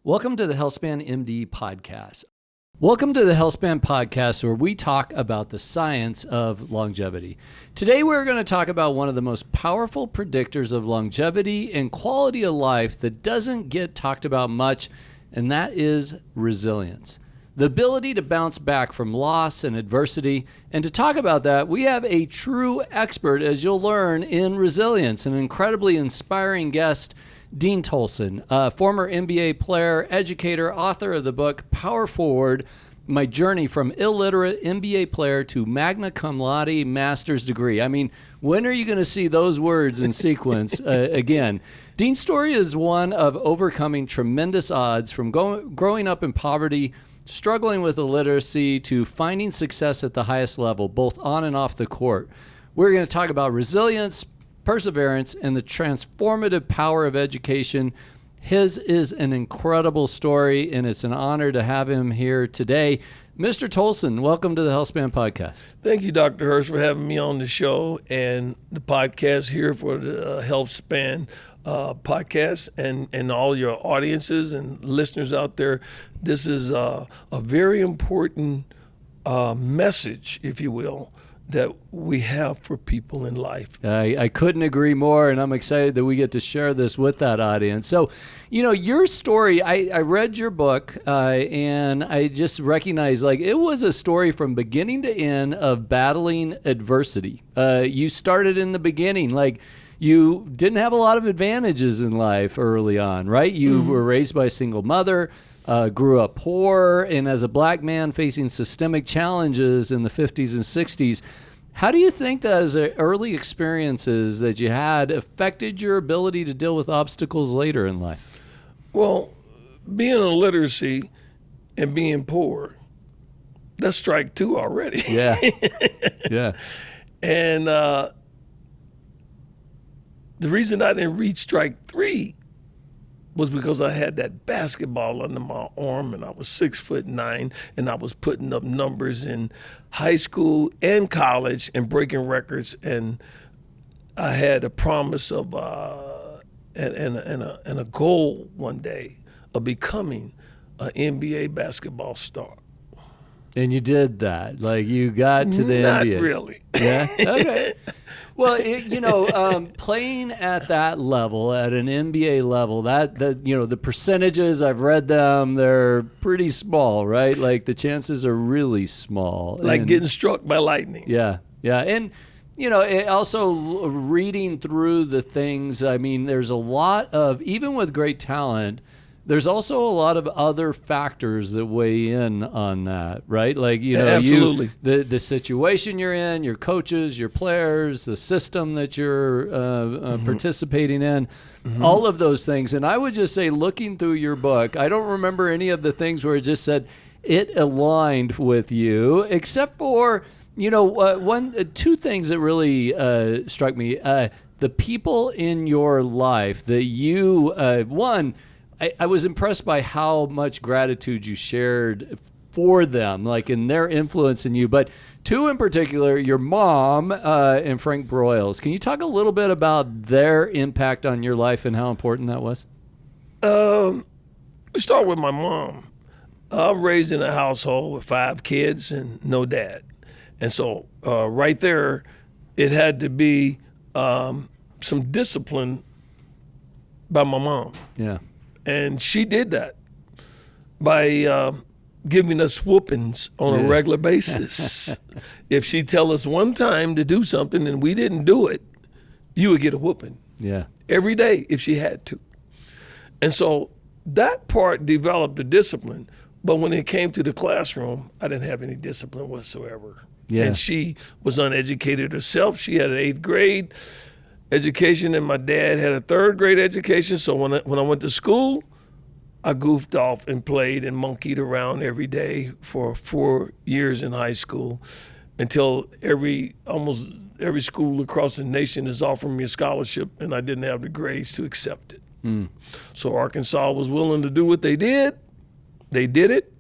Welcome to the HealthspanMD Podcast. Welcome to the Healthspan Podcast, where we talk about the science of longevity. Today, we're going to talk about one of the most powerful predictors of longevity and quality of life that doesn't get talked about much, and that is resilience. The ability to bounce back from loss and adversity. And to talk about that, we have a true expert, as you'll learn, in resilience, an incredibly inspiring guest, Dean Tolson, a former NBA player, educator, author of the book Power Forward, My Journey from Illiterate NBA Player to Magna Cum Laude Master's Degree. I mean, when are you going to see those words in sequence again? Dean's story is one of overcoming tremendous odds from growing up in poverty, struggling with illiteracy, to finding success at the highest level, both on and off the court. We're going to talk about resilience, perseverance, and the transformative power of education. His is an incredible story, and it's an honor to have him here today. Mr. Tolson, welcome to the Healthspan Podcast. Thank you, Dr. Hurst, for having me on the show and the podcast here for the Healthspan podcast and all your audiences and listeners out there. This is a very important message, if you will, that we have for people in life. I couldn't agree more, and I'm excited that we get to share this with that audience. So, you know, your story, I read your book, and I just recognized, like, it was a story from beginning to end of battling adversity. You started in the beginning, like, you didn't have a lot of advantages in life early on, right? You were raised by a single mother, grew up poor, and as a black man facing systemic challenges in the 50s and 60s. How do you think that as early experiences that you had affected your ability to deal with obstacles later in life? Well, being illiteracy and being poor, that's strike two already. Yeah. Yeah. And the reason I didn't reach strike three was because I had that basketball under my arm, and I was 6'9", and I was putting up numbers in high school and college and breaking records, and I had a promise of and a goal one day of becoming an NBA basketball star. And you did that. Like, you got to the Not NBA. Not really. Yeah? Okay. Well, playing at that level, at an NBA level, that the percentages, I've read them, they're pretty small, right? Like, the chances are really small. Like getting struck by lightning. Yeah, yeah. And, it also reading through the things, I mean, there's a lot of, even with great talent, there's also a lot of other factors that weigh in on that, right? Like, absolutely. The situation you're in, your coaches, your players, the system that you're participating in, all of those things. And I would just say, looking through your book, I don't remember any of the things where it just said it aligned with you, except for, two things that really struck me. The people in your life that you, I was impressed by how much gratitude you shared for them, like in their influence in you. But two in particular, your mom and Frank Broyles. Can you talk a little bit about their impact on your life and how important that was? We start with my mom. I'm raised in a household with 5 kids and no dad. And so right there, it had to be some discipline by my mom. Yeah. And she did that by giving us whoopings on a regular basis. If she tell us one time to do something and we didn't do it, you would get a whooping. Yeah. Every day if she had to. And so that part developed the discipline. But when it came to the classroom, I didn't have any discipline whatsoever. Yeah. And she was uneducated herself. She had an 8th grade education, and my dad had a 3rd grade education. So when I went to school, I goofed off and played and monkeyed around every day for 4 years in high school until almost every school across the nation is offering me a scholarship, and I didn't have the grades to accept it. So Arkansas was willing to do what they did. They did it,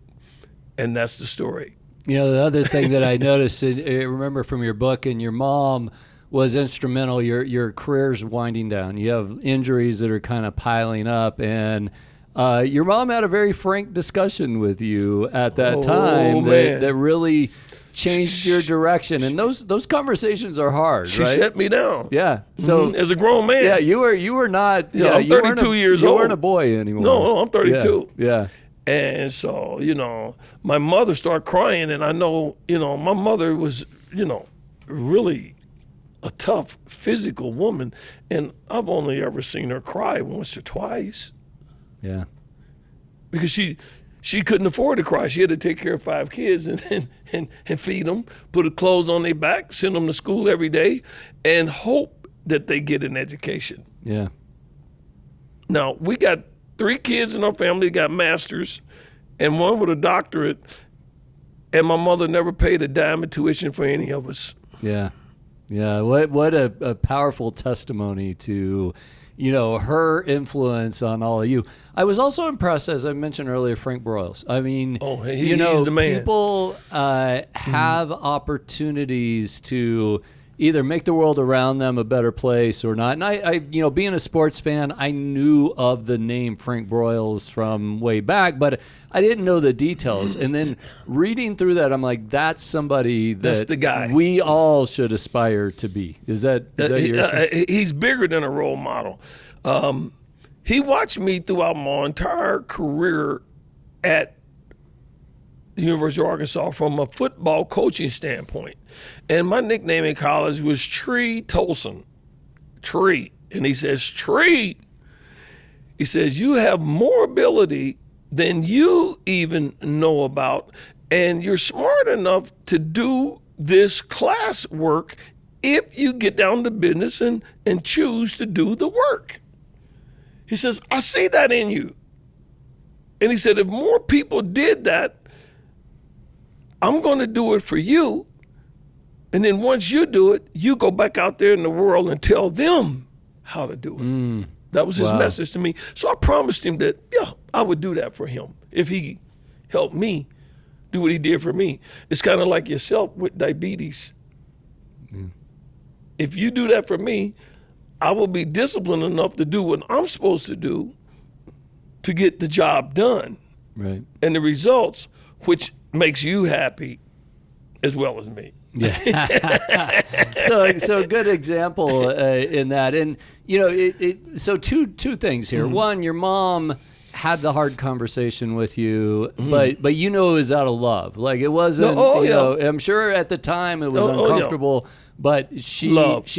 and that's the story. The other thing that I noticed, I remember from your book, and your mom was instrumental. Your career's winding down. You have injuries that are kind of piling up, and Your mom had a very frank discussion with you at that time that really changed your direction, and those conversations are hard. She right? shut me down. Yeah. So as a grown man. Yeah, you were not. Yeah, I'm 32 years old. old. You weren't a boy anymore. No, I'm 32. Yeah. And so, my mother started crying, and I know, my mother was, really a tough physical woman, and I've only ever seen her cry once or twice. Yeah. Because she couldn't afford to cry. She had to take care of 5 kids and feed them, put clothes on their back, send them to school every day, and hope that they get an education. Yeah. Now, we got 3 kids in our family got masters and 1 with a doctorate, and my mother never paid a dime of tuition for any of us. Yeah. Yeah. What a powerful testimony to her influence on all of you. I was also impressed, as I mentioned earlier, Frank Broyles. I mean, he's the man. People have opportunities to either make the world around them a better place or not. And I being a sports fan, I knew of the name Frank Broyles from way back, but I didn't know the details. And then reading through that, I'm like, that's somebody that's the guy we all should aspire to be. Is that your sense? He's bigger than a role model. He watched me throughout my entire career at the University of Arkansas from a football coaching standpoint. And my nickname in college was Tree Tolson. Tree. And he says, Tree, he says, you have more ability than you even know about, and you're smart enough to do this class work if you get down to business and choose to do the work. He says, I see that in you. And he said, if more people did that, I'm going to do it for you. And then once you do it, you go back out there in the world and tell them how to do it. That was his message to me. So I promised him that, I would do that for him if he helped me do what he did for me. It's kind of like yourself with diabetes. If you do that for me, I will be disciplined enough to do what I'm supposed to do to get the job done. Right. And the results, which makes you happy as well as me. Yeah. so good example in that. And, so two things here. One, your mom had the hard conversation with you, but it was out of love. Like it wasn't, I'm sure at the time it was uncomfortable, but she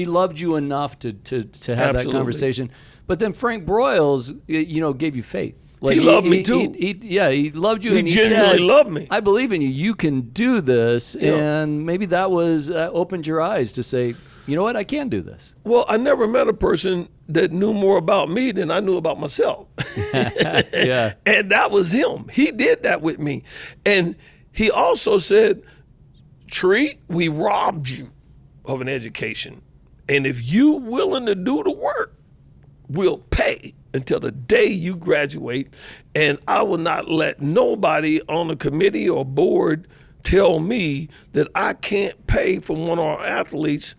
loved you enough to have that conversation. But then Frank Broyles, gave you faith. Like he loved me too. He loved you. He and genuinely said, loved me. I believe in you. You can do this. And maybe that was opened your eyes to say, you know what, I can do this. Well, I never met a person that knew more about me than I knew about myself. Yeah. And that was him. He did that with me. And he also said, Tree, we robbed you of an education. And if you're willing to do the work, we'll pay until the day you graduate, and I will not let nobody on the committee or board tell me that I can't pay for one of our athletes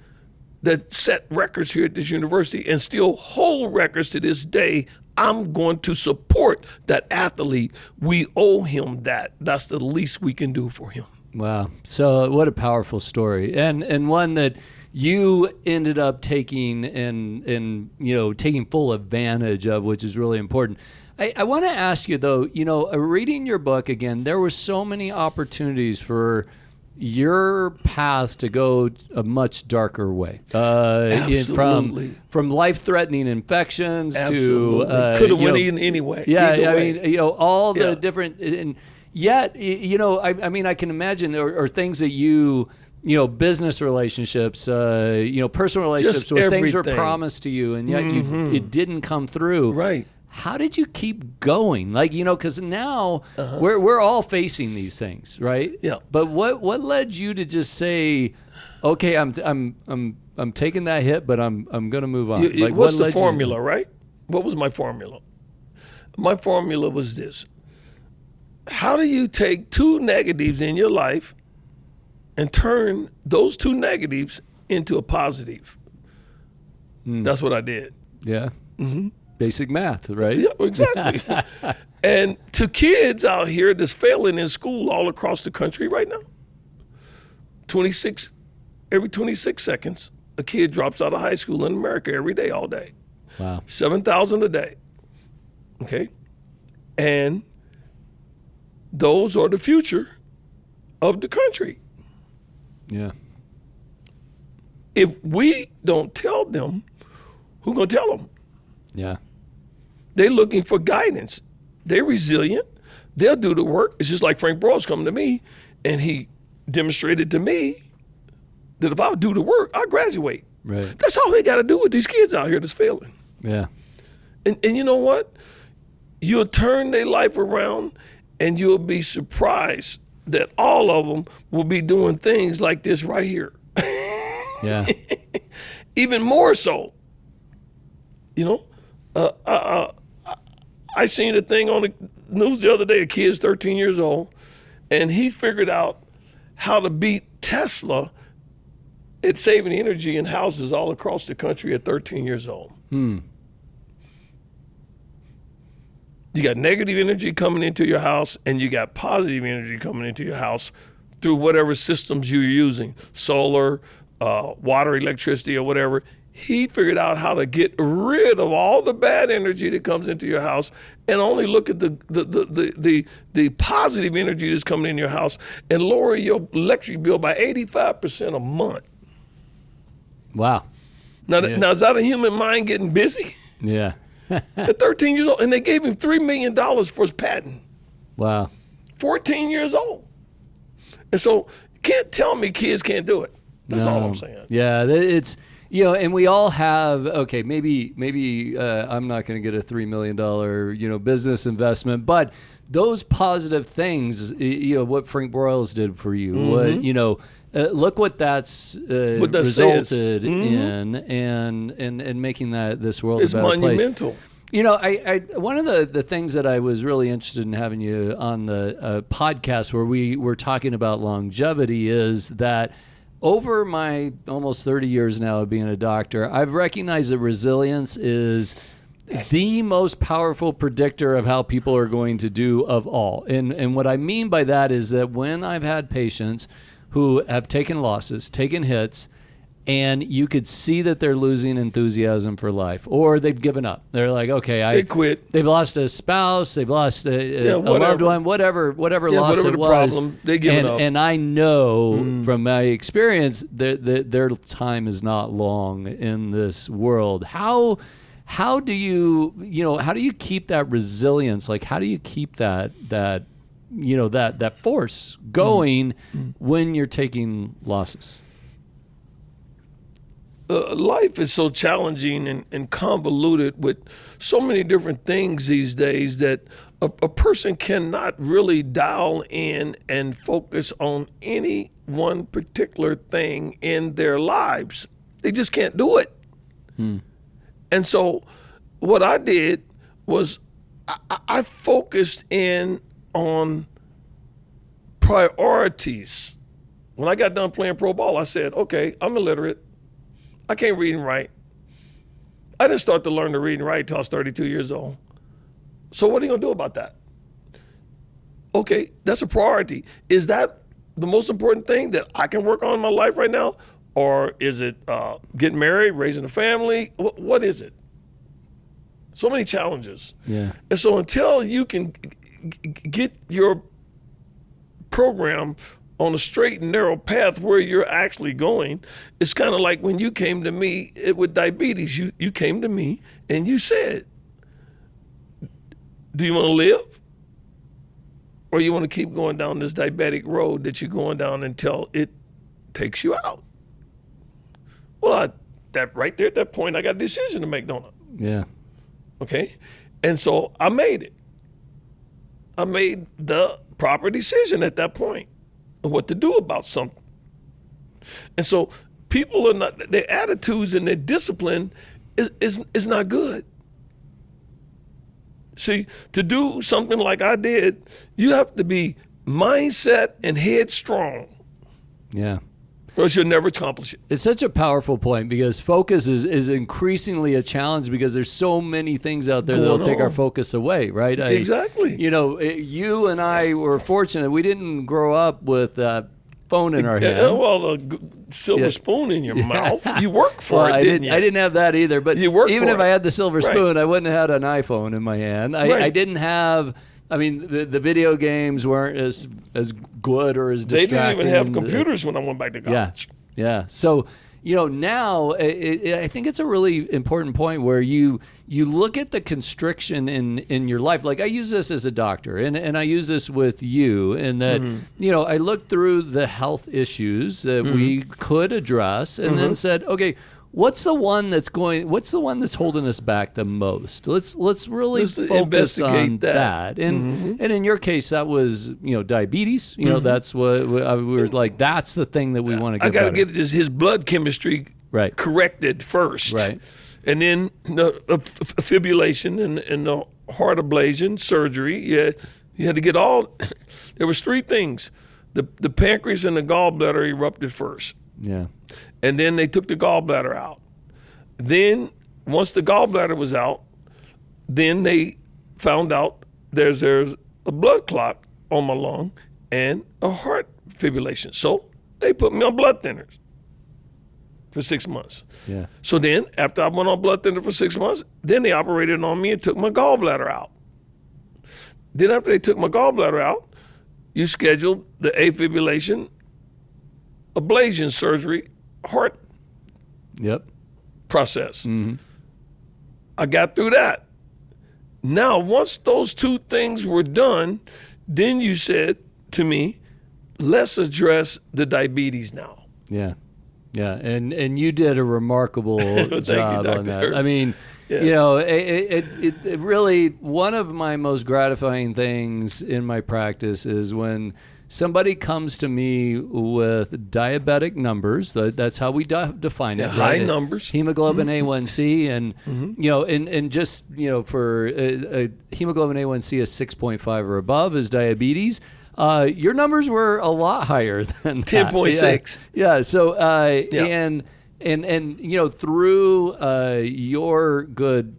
that set records here at this university and still hold records to this day. I'm going to support that athlete. We owe him that. That's the least we can do for him. Wow. So what a powerful story. And one that you ended up taking and taking full advantage of, which is really important. I want to ask you though, reading your book again, there were so many opportunities for your path to go a much darker way. Absolutely. From life-threatening infections Absolutely. to could have went in anyway. Yeah, Either I way. mean, all the different, and yet, I mean, I can imagine there are things that you business relationships, personal relationships, Just where things were everything. promised to you, and yet it didn't come through. Right. How did you keep going? Like, because now we're all facing these things, right? Yeah. But what led you to just say, okay, I'm taking that hit, but I'm going to move on? What's the formula, right? What was my formula? My formula was this. How do you take 2 negatives in your life and turn those 2 negatives into a positive? That's what I did. Yeah. basic math, right? Yeah, exactly. And to kids out here that's failing in school all across the country right now, every 26 seconds, a kid drops out of high school in America every day, all day. Wow. 7,000 a day. Okay? And those are the future of the country. Yeah. If we don't tell them, who's going to tell them? Yeah. They're looking for guidance. They're resilient. They'll do the work. It's just like Frank Broyles coming to me, and he demonstrated to me that if I do the work, I'll graduate. Right. That's all they got to do with these kids out here that's failing. Yeah. And you know what? You'll turn their life around, and you'll be surprised that all of them will be doing things like this right here. Yeah. Even more so. You know, I seen a thing on the news the other day. A kid's 13 years old, and he figured out how to beat Tesla at saving energy in houses all across the country at 13 years old. You got negative energy coming into your house, and you got positive energy coming into your house through whatever systems you're using, solar, water, electricity, or whatever. He figured out how to get rid of all the bad energy that comes into your house and only look at the positive energy that's coming in your house and lower your electric bill by 85% a month. Wow. Now, now is that a human mind getting busy? Yeah. At 13 years old, and they gave him $3 million for his patent. Wow. 14 years old. And so you can't tell me kids can't do it. That's all I'm saying. Yeah, it's, you know, and we all have, okay, maybe I'm not going to get a $3 million, business investment, but those positive things, what Frank Broyles did for you, look what that's resulted in and making this world a better place. It's monumental. I one of the things that I was really interested in having you on the podcast where we were talking about longevity is that over my almost 30 years now of being a doctor, I've recognized that resilience is the most powerful predictor of how people are going to do of all. And what I mean by that is that when I've had patients who have taken losses, taken hits, and you could see that they're losing enthusiasm for life, or they've given up. They're like, okay, they quit. They've lost a spouse, they've lost a loved one, whatever loss it was. Problem, they give it up. And I know from my experience that their time is not long in this world. How do you keep that resilience? Like, how do you keep that force going when you're taking losses? Life is so challenging and convoluted with so many different things these days that a person cannot really dial in and focus on any one particular thing in their lives. They just can't do it. And so what I did was I focused in on priorities. When I got done playing pro ball, I said, okay, I'm illiterate. I can't read and write. I didn't start to learn to read and write until I was 32 years old. So what are you going to do about that? Okay, that's a priority. Is that the most important thing that I can work on in my life right now? Or is it getting married, raising a family? What is it? So many challenges. Yeah. And so until you can get your program on a straight and narrow path where you're actually going, it's kind of like when you came to me with diabetes. You came to me and you said, do you want to live? Or you want to keep going down this diabetic road that you're going down until it takes you out? Well, that right there at that point, I got a decision to make, don't I? Yeah. Okay? And so I made it. I made the proper decision at that point of what to do about something. And so people are not, their attitudes and their discipline is not good. See, to do something like I did, you have to be mindset and headstrong. Yeah. or else you'll never accomplish it. It's such a powerful point because focus is increasingly a challenge because there's so many things out there that'll take our focus away, right? Exactly. You and I were fortunate. We didn't grow up with that phone in our hand. Well, a silver spoon in your mouth. You work for it, didn't you? I didn't have that either. But even if I had the silver Right. spoon, I wouldn't have had an iPhone in my hand. I didn't have. I mean, the video games weren't as good or as distracting. They didn't even have computers when I went back to college. Yeah. So, now I think it's a really important point where you look at the constriction in your life. Like I use this as a doctor and I use this with you in that, I looked through the health issues that we could address and then said, okay, what's the one that's holding us back the most? Let's really focus on that. And in your case, that was, diabetes. That's what we were like, that's the thing that we want to get better. I got to get his blood chemistry corrected first. Right. And then fibrillation and the heart ablation surgery. You had to get there was 3 things. The pancreas and the gallbladder erupted first. Yeah. And then they took the gallbladder out. Then once the gallbladder was out, then they found out there's a blood clot on my lung and a heart fibrillation. So they put me on blood thinners for 6 months. Yeah. So then after I went on blood thinner for 6 months, then they operated on me and took my gallbladder out. Then after they took my gallbladder out, you scheduled the afibrillation ablation surgery heart process. I got through that. Now, once those 2 things were done, then you said to me, let's address the diabetes now. Yeah. And you did a remarkable job on that. Hurst. I mean, it really, one of my most gratifying things in my practice is when somebody comes to me with diabetic numbers. That's how we define it. High numbers. Hemoglobin A1C, and and just for hemoglobin A1C is 6.5 or above is diabetes. Your numbers were a lot higher than 10.6. Yeah. So and through your good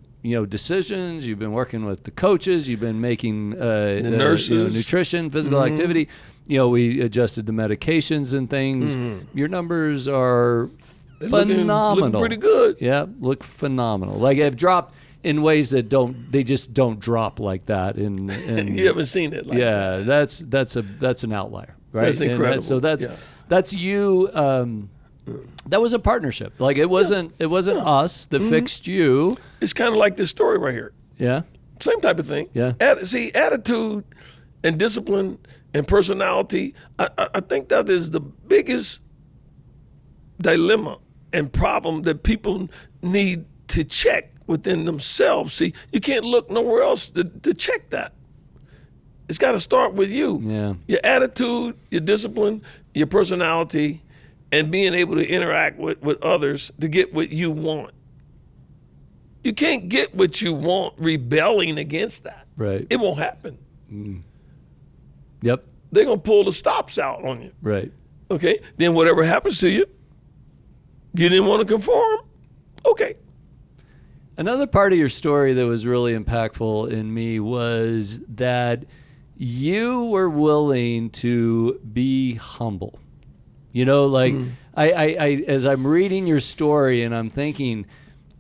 decisions, you've been working with the coaches, you've been making the nurses, nutrition, physical activity. We adjusted the medications and things. Your numbers are phenomenal. Looking pretty good. Yeah, look phenomenal. Like have dropped in ways that they just don't drop like that. You haven't seen it like that. That's an outlier, right? That's incredible. That's you. That was a partnership. Like it wasn't us that fixed you. It's kind of like this story right here. Yeah. Same type of thing. Yeah. Attitude and discipline and personality. I think that is the biggest dilemma and problem that people need to check within themselves. See, you can't look nowhere else to check that. It's got to start with you. Yeah. Your attitude, your discipline, your personality, and being able to interact with others to get what you want. You can't get what you want rebelling against that. Right. It won't happen. Yep. They're going to pull the stops out on you. Right. Okay. Then whatever happens to you, you didn't want to conform. Okay. Another part of your story that was really impactful in me was that you were willing to be humble. I as I'm reading your story and I'm thinking,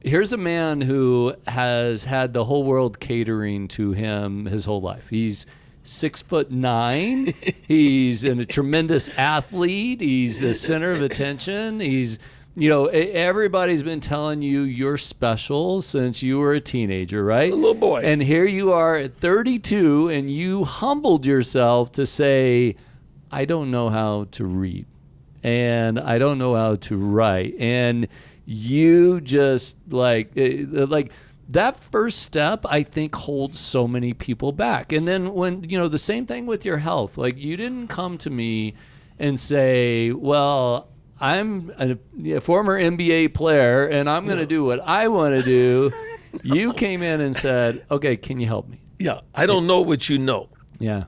here's a man who has had the whole world catering to him his whole life. He's 6'9". He's a tremendous athlete. He's the center of attention. He's, everybody's been telling you you're special since you were a teenager, right? A little boy. And here you are at 32 and you humbled yourself to say, I don't know how to read. And I don't know how to write. And you just like that first step, I think, holds so many people back. And then when, the same thing with your health, like you didn't come to me and say, well, I'm a former NBA player and I'm going to do what I want to do. You came in and said, okay, can you help me? Yeah. I don't know what you know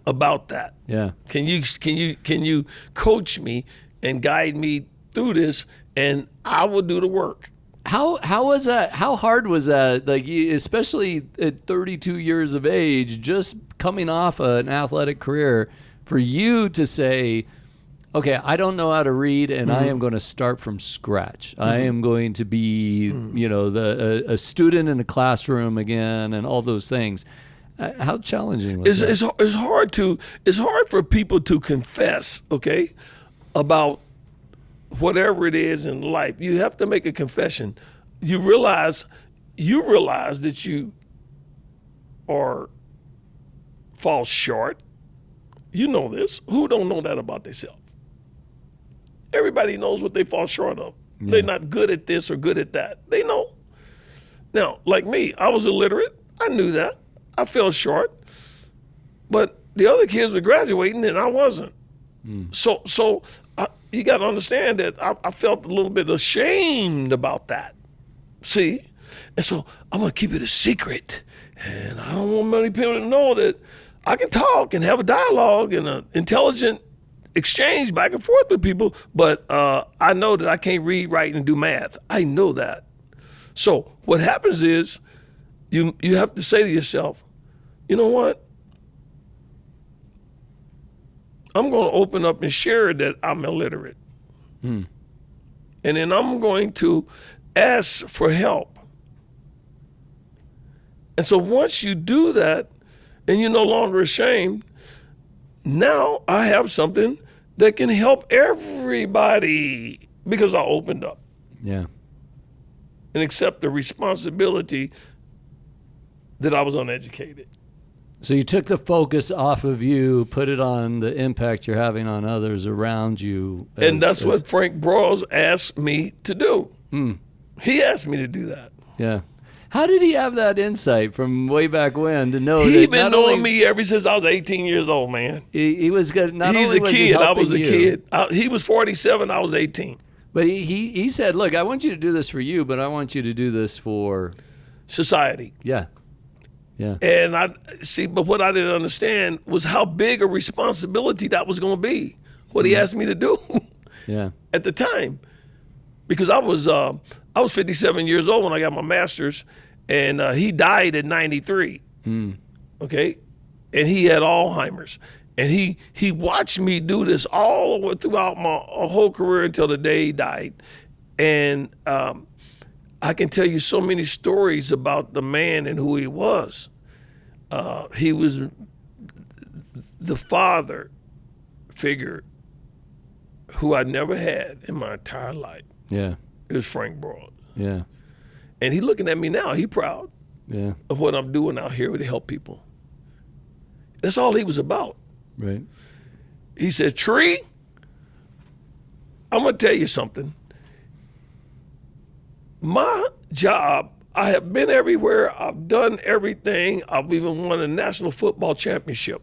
about that. Yeah. Can you coach me and guide me through this, and I will do the work. How was that? How hard was that? Like, especially at 32 years of age, just coming off an athletic career, for you to say, okay, I don't know how to read, and I am going to start from scratch. I am going to be, a student in a classroom again, and all those things. How challenging was that? It's hard for people to confess, okay, about whatever it is in life. You have to make a confession. You realize that you fall short. You know this. Who don't know that about themselves? Everybody knows what they fall short of. Yeah. They're not good at this or good at that. They know. Now, like me, I was illiterate. I knew that. I fell short. But the other kids were graduating and I wasn't. So you got to understand that I felt a little bit ashamed about that. See? And so I'm going to keep it a secret. And I don't want many people to know that I can talk and have a dialogue and an intelligent exchange back and forth with people, but I know that I can't read, write, and do math. I know that. So what happens is you have to say to yourself, you know what? I'm going to open up and share that I'm illiterate. And then I'm going to ask for help. And so once you do that and you're no longer ashamed, now I have something that can help everybody because I opened up. Yeah. And accept the responsibility that I was uneducated. So you took the focus off of you, put it on the impact you're having on others around you. And that's what Frank Broyles asked me to do. He asked me to do that. Yeah. How did he have that insight from way back when to know He'd that been knowing me ever since I was 18 years old, man. He was good. He's a kid. I was a kid. He was 47. I was 18. But he said, look, I want you to do this for you, but I want you to do this for society. Yeah. Yeah. And but what I didn't understand was how big a responsibility that was going to be, what he asked me to do at the time. Because I was 57 years old when I got my master's, and he died at 93, okay? And he had Alzheimer's. And he watched me do this all the way throughout my whole career until the day he died. And I can tell you so many stories about the man and who he was. He was the father figure who I never had in my entire life. Yeah. It was Frank Broyles. Yeah. And he looking at me now. He proud of what I'm doing out here to help people. That's all he was about. Right. He said, Tree, I'm going to tell you something. My job, I have been everywhere. I've done everything. I've even won a national football championship.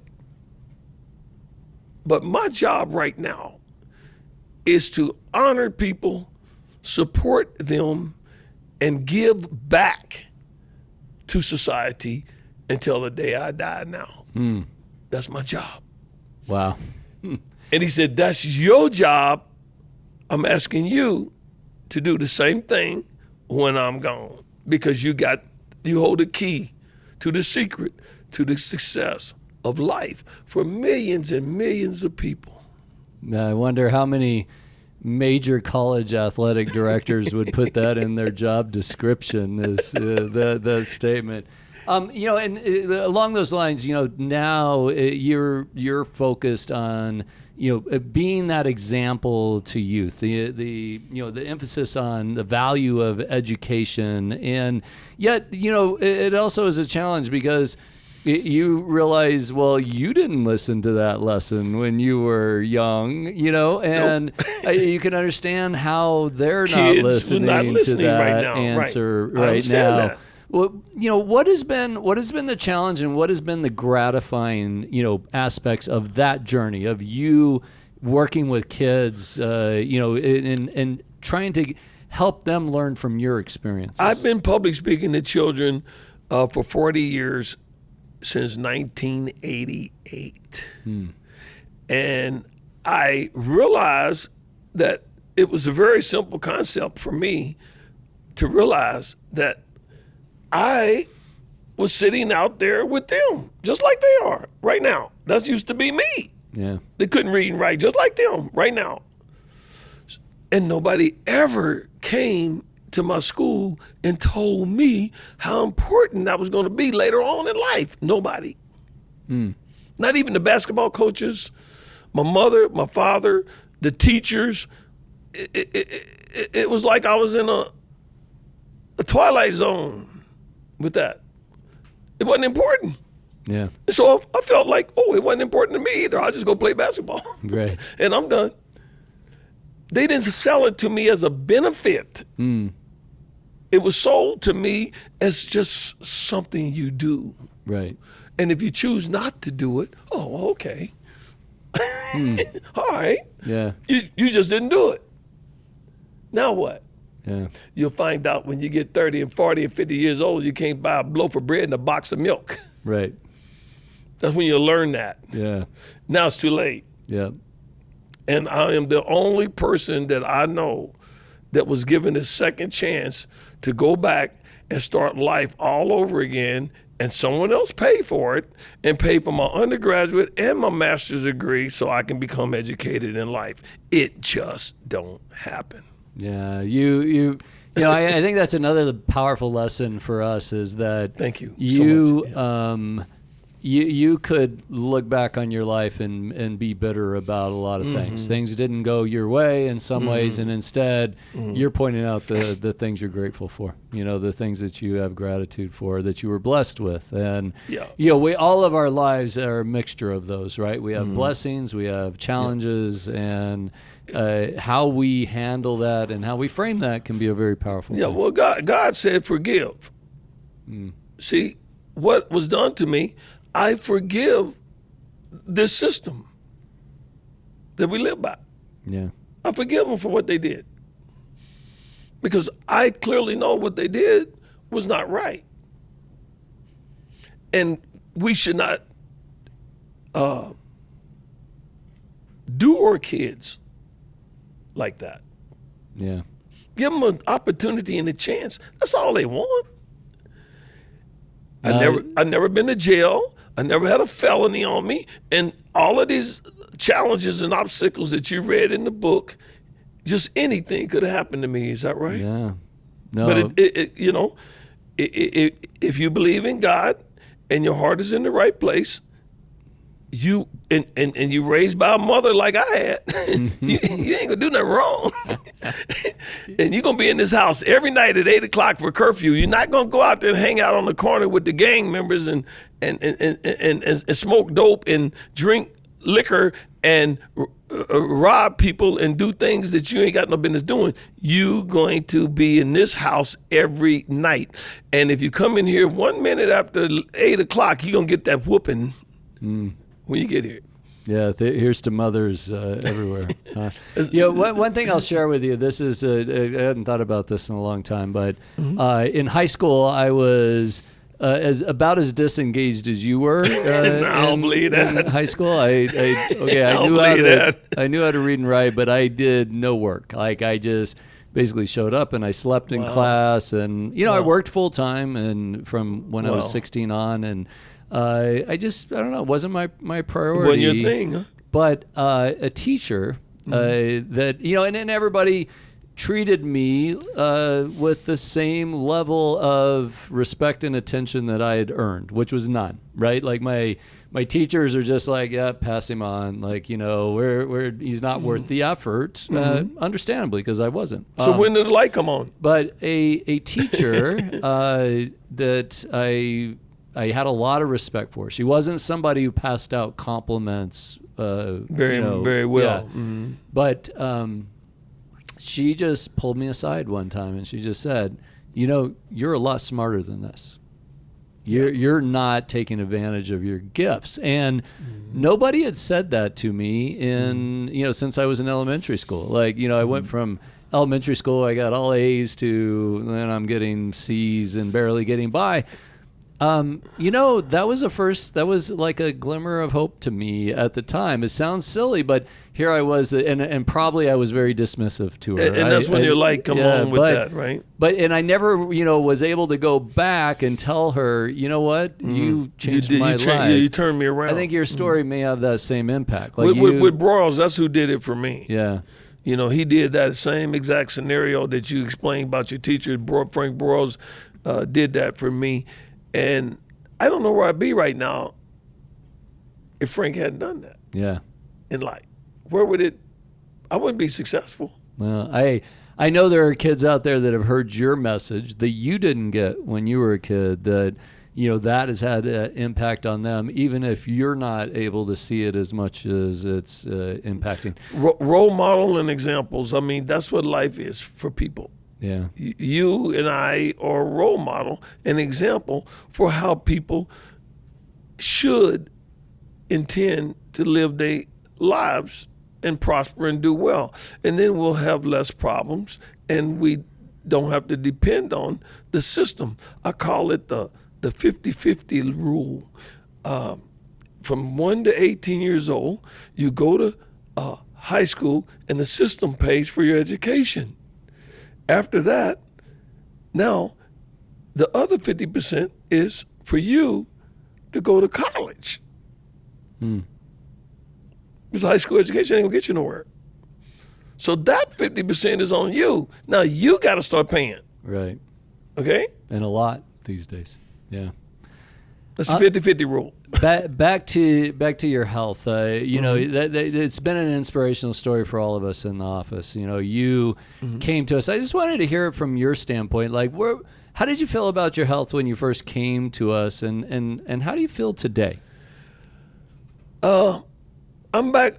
But my job right now is to honor people, support them, and give back to society until the day I die now. That's my job. Wow. And he said, that's your job. I'm asking you to do the same thing when I'm gone, because you hold the key to the secret to the success of life for millions and millions of people. I wonder how many major college athletic directors would put that in their job description, is that statement. And along those lines, now you're focused on, being that example to youth, the emphasis on the value of education, and yet, it also is a challenge because you realize, well, you didn't listen to that lesson when you were young, and you can understand how they're not listening to that right now. answer right now. That. Well, what has been the challenge, and what has been the gratifying, aspects of that journey of you working with kids, and trying to help them learn from your experiences? I've been public speaking to children for 40 years, since 1988. And I realized that it was a very simple concept for me to realize that I was sitting out there with them, just like they are right now. That used to be me. Yeah. They couldn't read and write, just like them right now. And nobody ever came to my school and told me how important I was going to be later on in life. Nobody. Not even the basketball coaches, my mother, my father, the teachers. It was like I was in a twilight zone with that. It wasn't important. Yeah. So I felt like, it wasn't important to me either. I'll just go play basketball. Great. And I'm done. They didn't sell it to me as a benefit. It was sold to me as just something you do. Right. And if you choose not to do it, okay. All right. Yeah. You just didn't do it. Now what? Yeah. You'll find out when you get 30 and 40 and 50 years old, you can't buy a loaf of bread and a box of milk. Right. That's when you'll learn that. Yeah. Now it's too late. Yeah. And I am the only person that I know that was given a second chance to go back and start life all over again, and someone else pay for it and pay for my undergraduate and my master's degree so I can become educated in life. It just don't happen. Yeah, you know, I think that's another powerful lesson for us is that Thank you you so much. You could look back on your life and be bitter about a lot of things. Things didn't go your way in some ways, and instead you're pointing out the things you're grateful for. You know, the things that you have gratitude for, that you were blessed with. And you know, we all of our lives are a mixture of those, right? We have blessings, we have challenges, and how we handle that and how we frame that can be a very powerful thing. Well, God said forgive. See, what was done to me, I forgive this system that we live by. Yeah. I forgive them for what they did. Because I clearly know what they did was not right. And we should not do our kids like that. Yeah. Give them an opportunity and a chance. That's all they want. I've never been to jail. I never had a felony on me. And all of these challenges and obstacles that you read in the book, just anything could have happened to me. Is that right? Yeah. No. But you know, if you believe in God and your heart is in the right place, you and you raised by a mother like I had, you ain't gonna do nothing wrong. And you're gonna be in this house every night at 8 o'clock for curfew. You're not gonna go out there and hang out on the corner with the gang members and smoke dope and drink liquor and rob people and do things that you ain't got no business doing. You going to be in this house every night. And if you come in here 1 minute after 8 o'clock, you're gonna get that whooping when you get here. Yeah, here's to mothers everywhere. You know, one thing I'll share with you, this is, I hadn't thought about this in a long time, but in high school, I was about as disengaged as you were. I don't believe that. In high school, I knew how to read and write, but I did no work. Like, I just basically showed up and I slept in class, and, you know, I worked full time and from when I was 16 on, and I don't know, it wasn't my priority. Wasn't your thing, huh? But a teacher that, you know, and everybody treated me with the same level of respect and attention that I had earned, which was none, right? Like my teachers are just like, yeah, pass him on. Like, you know, he's not worth the effort, understandably, because I wasn't. So when did the light come on? But a teacher that I had a lot of respect for. She wasn't somebody who passed out compliments. Very well. Yeah. But she just pulled me aside one time and she just said, you know, you're a lot smarter than this. You're not taking advantage of your gifts. And nobody had said that to me in, you know, since I was in elementary school. Like, you know, I went from elementary school, I got all A's to then I'm getting C's and barely getting by. That was like a glimmer of hope to me at the time. It sounds silly, but here I was, and probably I was very dismissive to her. And that's when you're like, come on with that, right? And I never, was able to go back and tell her, you know what, you changed my life. You turned me around. I think your story may have that same impact. Like with Broyles, that's who did it for me. Yeah. He did that same exact scenario that you explained about your teacher. Frank Broyles did that for me. And I don't know where I'd be right now if Frank hadn't done that. Yeah. In life. Where would it, I wouldn't be successful. Well, I know there are kids out there that have heard your message that you didn't get when you were a kid, that, that has had an impact on them, even if you're not able to see it as much as it's impacting. Role model and examples. I mean, that's what life is for people. Yeah. You and I are a role model, an example for how people should intend to live their lives and prosper and do well. And then we'll have less problems, and we don't have to depend on the system. I call it the 50-50 rule. From 1 to 18 years old, you go to high school, and the system pays for your education. After that, now the other 50% is for you to go to college. Because high school education ain't gonna get you nowhere. So that 50% is on you. Now you got to start paying. Right. Okay? And a lot these days. Yeah. That's the 50-50 rule. Back to your health. It's been an inspirational story for all of us in the office. You came to us. I just wanted to hear it from your standpoint. Like, how did you feel about your health when you first came to us, and how do you feel today? I'm back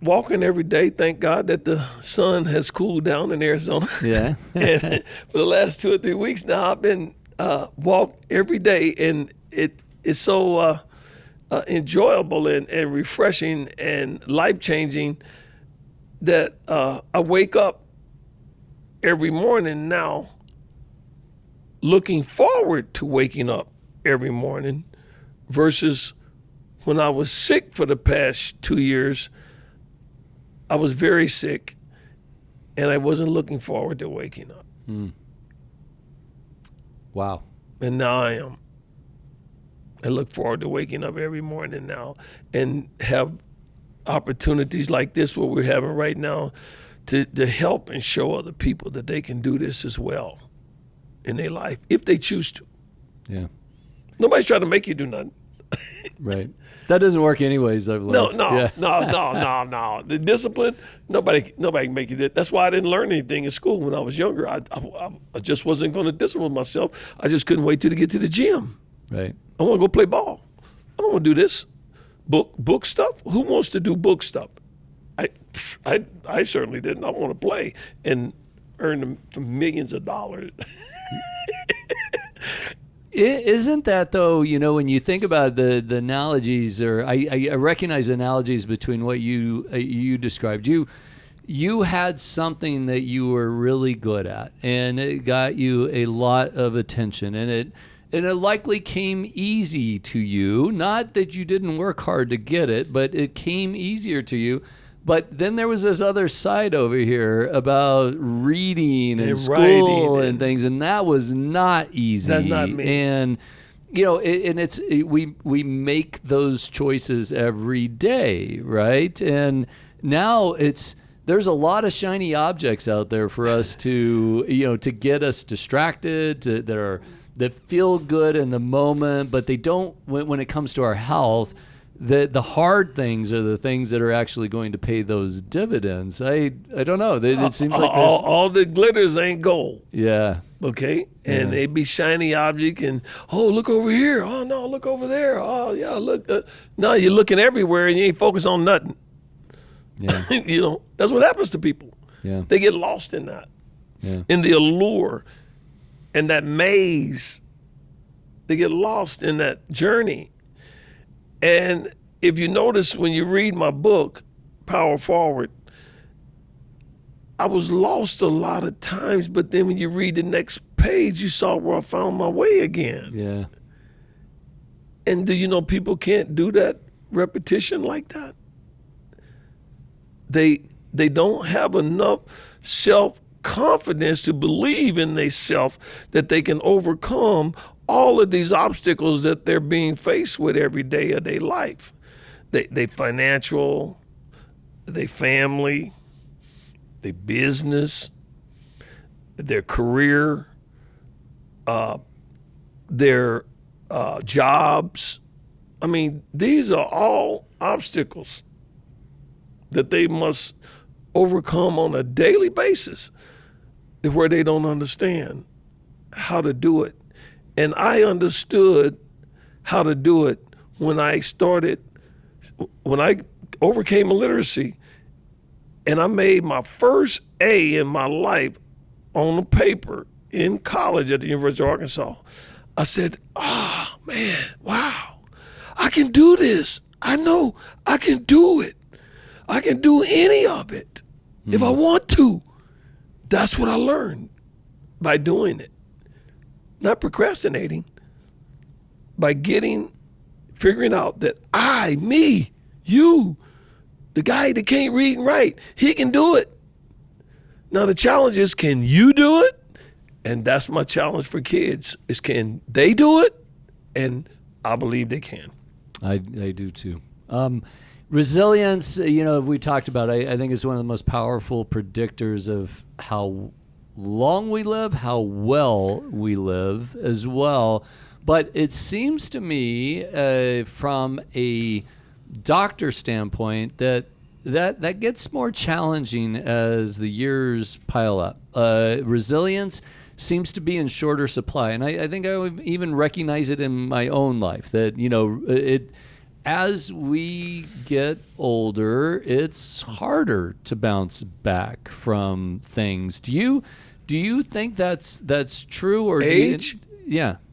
walking every day. Thank God that the sun has cooled down in Arizona. Yeah. And for the last 2 or 3 weeks now, I've been walk every day, and it's so enjoyable and refreshing and life-changing that I wake up every morning now looking forward to waking up every morning versus when I was sick for the past 2 years. I was very sick, and I wasn't looking forward to waking up. Wow. And now I am. I look forward to waking up every morning now and have opportunities like this, what we're having right now, to help and show other people that they can do this as well in their life, if they choose to. Yeah. Nobody's trying to make you do nothing. Right. That doesn't work anyways, I've learned. No. The discipline, nobody can make you do that. That's why I didn't learn anything in school when I was younger. I just wasn't going to discipline myself. I just couldn't wait till to get to the gym. Right. I want to go play ball. I don't want to do this book stuff. Who wants to do book stuff? I certainly didn't. I want to play and earn millions of dollars. Isn't that, though, when you think about the analogies, or I recognize analogies between what you described. You had something that you were really good at, and it got you a lot of attention, and it likely came easy to you. Not that you didn't work hard to get it, but it came easier to you. But then there was this other side over here about reading and school and things, and that was not easy. That's not me. And we make those choices every day, right? And now there's a lot of shiny objects out there for us to get us distracted, that feel good in the moment, but they don't when it comes to our health. The hard things are the things that are actually going to pay those dividends. I don't know. It seems like all the glitters ain't gold. Yeah. Okay. And they be shiny object, and look over here. Oh no, look over there. Oh yeah, look. No, you're looking everywhere and you ain't focused on nothing. Yeah. That's what happens to people. Yeah. They get lost in that. Yeah. In the allure and that maze. They get lost in that journey. And if you notice when you read my book, Power Forward, I was lost a lot of times, but then when you read the next page, you saw where I found my way again. Yeah. And do you know people can't do that repetition like that? They don't have enough self-confidence to believe in themselves that they can overcome all of these obstacles that they're being faced with every day of their life. They financial, they family, their business, their career, their jobs. I mean, these are all obstacles that they must overcome on a daily basis where they don't understand how to do it. And I understood how to do it when I overcame illiteracy and I made my first A in my life on a paper in college at the University of Arkansas. I said, man, wow, I can do this. I know I can do it. I can do any of it if I want to. That's what I learned by doing it. Not procrastinating, by figuring out that you, the guy that can't read and write, he can do it. Now the challenge is, can you do it? And that's my challenge for kids, is can they do it? And I believe they can. I do too. Resilience, we talked about, I think is one of the most powerful predictors of how long we live, how well we live as well. But it seems to me from a doctor standpoint that gets more challenging as the years pile up. Resilience seems to be in shorter supply. And I think I would even recognize it in my own life that, as we get older, it's harder to bounce back from things. Do you think that's true, or age?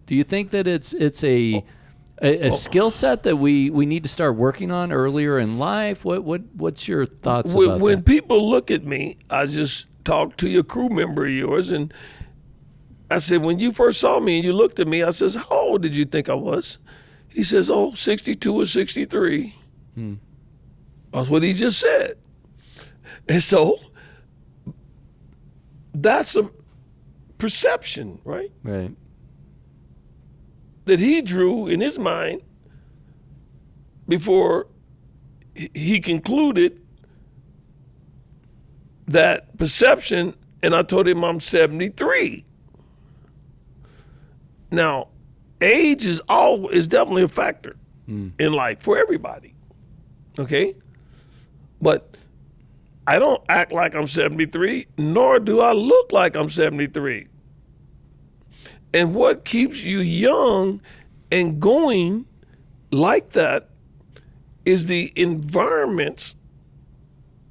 Do you think that it's a skill set that we need to start working on earlier in life? What's your thoughts about when that? people look at me, I just talked to a crew member of yours, and I said, when you first saw me and you looked at me, I says, how old did you think I was? He says, 62 or 63. That's what he just said. And so that's a perception, right? Right. That he drew in his mind before he concluded that perception, and I told him I'm 73. Now, age is definitely a factor in life for everybody, okay? But I don't act like I'm 73, nor do I look like I'm 73. And what keeps you young and going like that is the environments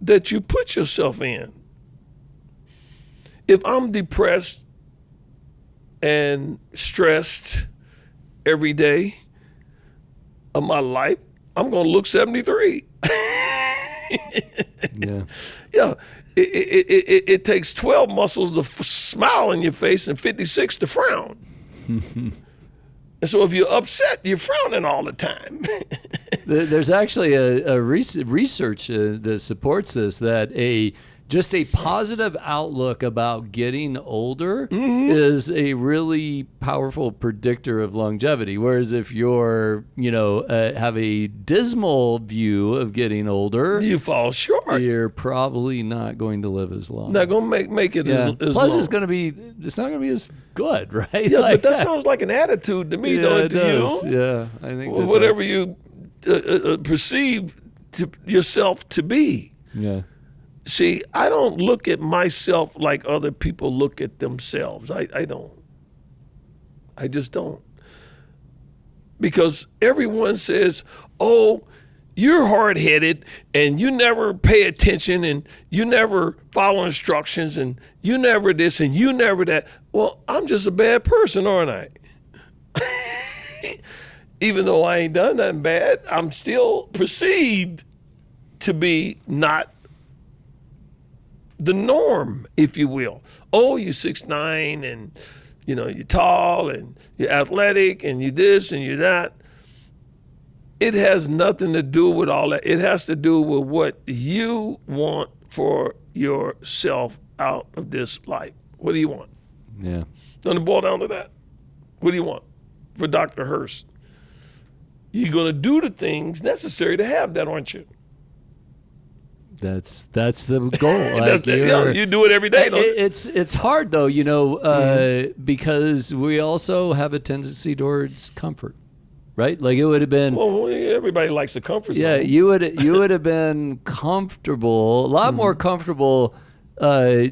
that you put yourself in. If I'm depressed and stressed every day of my life, I'm going to look 73. Yeah. Yeah. It takes 12 muscles to smile on your face and 56 to frown. And so if you're upset, you're frowning all the time. There's actually a research that supports this, that just a positive outlook about getting older is a really powerful predictor of longevity. Whereas if you're, have a dismal view of getting older, you fall short. You're probably not going to live as long. Not going to make it as Plus, long. it's not going to be as good, right? Yeah, but that sounds like an attitude to me, don't it? Does. Yeah, I think whatever you perceive yourself to be. Yeah. See, I don't look at myself like other people look at themselves. I don't. I just don't. Because everyone says, oh, you're hard-headed and you never pay attention and you never follow instructions and you never this and you never that. Well, I'm just a bad person, aren't I? Even though I ain't done nothing bad, I'm still perceived to be not the norm, if you will. Oh, you're 6'9", and you're tall and you're athletic and you this and you that. it has nothing to do with all that. It has to do with what you want for yourself out of this life. What do you want? Yeah. Don't it boil down to that? What do you want for Dr. Hurst? You're going to do the things necessary to have that, aren't you? That's the goal. Like you do it every day. It's hard though, you know, because we also have a tendency towards comfort, right? Like it would have been. Well, everybody likes the comfort zone. Yeah, you would have been comfortable, a lot more comfortable,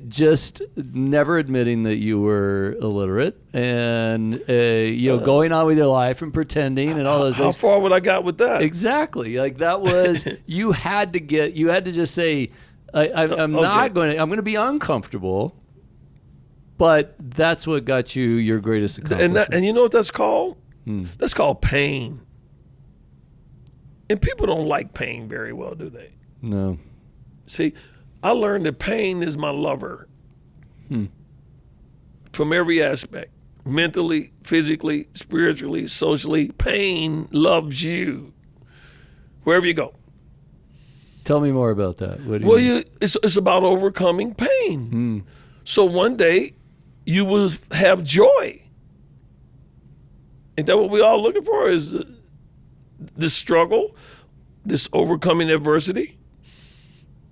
just never admitting that you were illiterate and going on with your life and pretending and all those things. How far would I got with that? Exactly. Like that was you had to just say, I'm going to be uncomfortable, but that's what got you your greatest accomplishment. And you know what that's called? That's called pain. And people don't like pain very well, do they? No. See, I learned that pain is my lover from every aspect. Mentally, physically, spiritually, socially, pain loves you wherever you go. Tell me more about that. What do you mean? It's about overcoming pain. So one day you will have joy. Ain't that what we all looking for? Is this struggle, this overcoming adversity,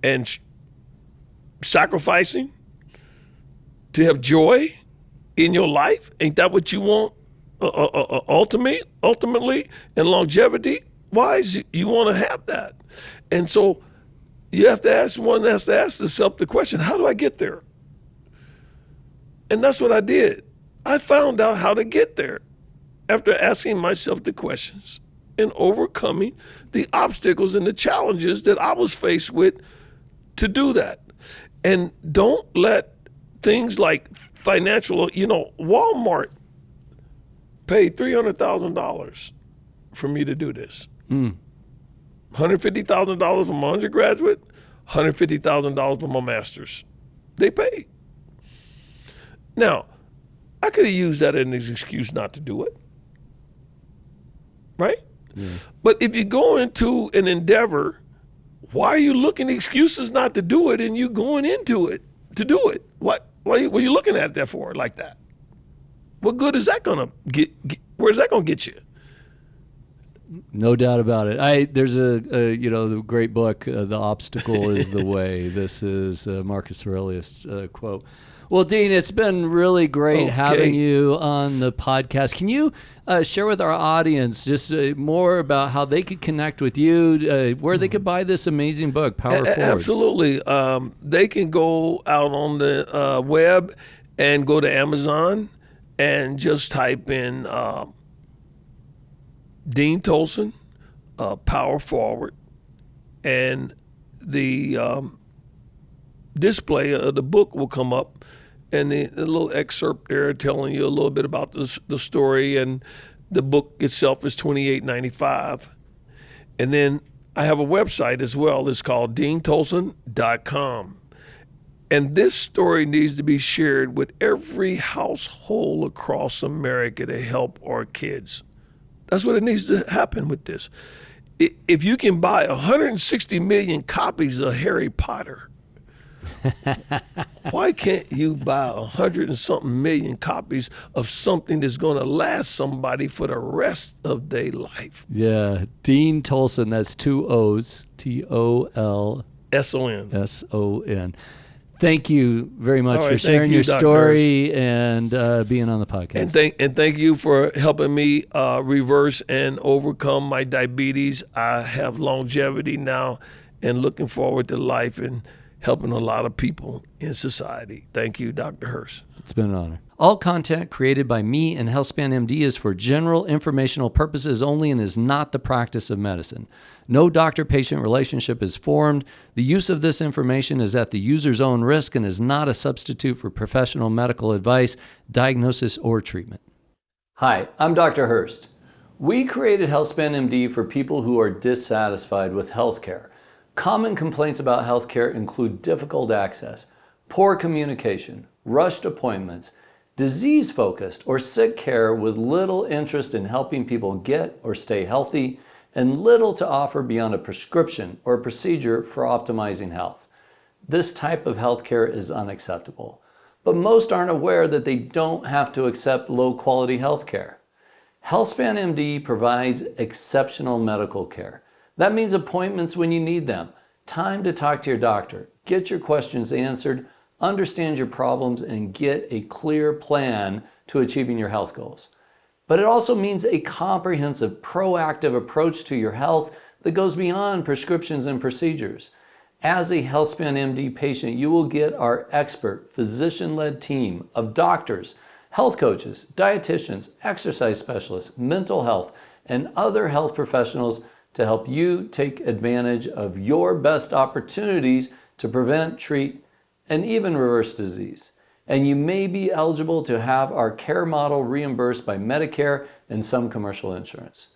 and sacrificing to have joy in your life? Ain't that what you want ultimately in longevity? Why is you want to have that? And so you have to ask, one has to ask yourself the question, how do I get there? And that's what I did. I found out how to get there after asking myself the questions and overcoming the obstacles and the challenges that I was faced with to do that. And don't let things like financial, Walmart paid $300,000 for me to do this. $150,000 for my undergraduate, $150,000 for my master's. They paid. Now, I could have used that as an excuse not to do it. Right? Yeah. But if you go into an endeavor, why are you looking at excuses not to do it and you going into it to do it? What are you looking at that for like that? What good is that going to get? Where's that going to get you? No doubt about it. There's the great book, The Obstacle is the Way. This is Marcus Aurelius quote. Well, Dean, it's been really great having you on the podcast. Can you share with our audience just more about how they could connect with you, where they could buy this amazing book, Power Forward? Absolutely. They can go out on the web and go to Amazon and just type in Dean Tolson, Power Forward, and the display of the book will come up, and the little excerpt there telling you a little bit about the story, and the book itself is $28.95. And then I have a website as well. It's called deantolson.com. And this story needs to be shared with every household across America to help our kids. That's what it needs to happen with this. If you can buy 160 million copies of Harry Potter, why can't you buy 100 and something million copies of something that's going to last somebody for the rest of their life? Yeah, Dean Tolson, that's 2 O's, Tolson. Thank you very much for sharing your story and being on the podcast. And thank you for helping me reverse and overcome my diabetes. I have longevity now and looking forward to life and helping a lot of people in society. Thank you, Dr. Hurst. It's been an honor. All content created by me and HealthspanMD is for general informational purposes only and is not the practice of medicine. No doctor-patient relationship is formed. The use of this information is at the user's own risk and is not a substitute for professional medical advice, diagnosis, or treatment. Hi, I'm Dr. Hurst. We created HealthspanMD for people who are dissatisfied with healthcare. Common complaints about healthcare include difficult access, poor communication, rushed appointments, disease-focused or sick care with little interest in helping people get or stay healthy, and little to offer beyond a prescription or a procedure for optimizing health. This type of healthcare is unacceptable, but most aren't aware that they don't have to accept low-quality healthcare. HealthspanMD provides exceptional medical care. That means appointments when you need them, time to talk to your doctor, get your questions answered, understand your problems, and get a clear plan to achieving your health goals. But it also means a comprehensive, proactive approach to your health that goes beyond prescriptions and procedures. As a HealthspanMD patient, you will get our expert, physician-led team of doctors, health coaches, dietitians, exercise specialists, mental health, and other health professionals to help you take advantage of your best opportunities to prevent, treat, and even reverse disease. And you may be eligible to have our care model reimbursed by Medicare and some commercial insurance.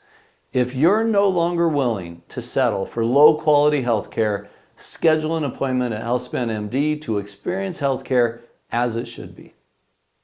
If you're no longer willing to settle for low-quality health care, schedule an appointment at HealthspanMD to experience health care as it should be.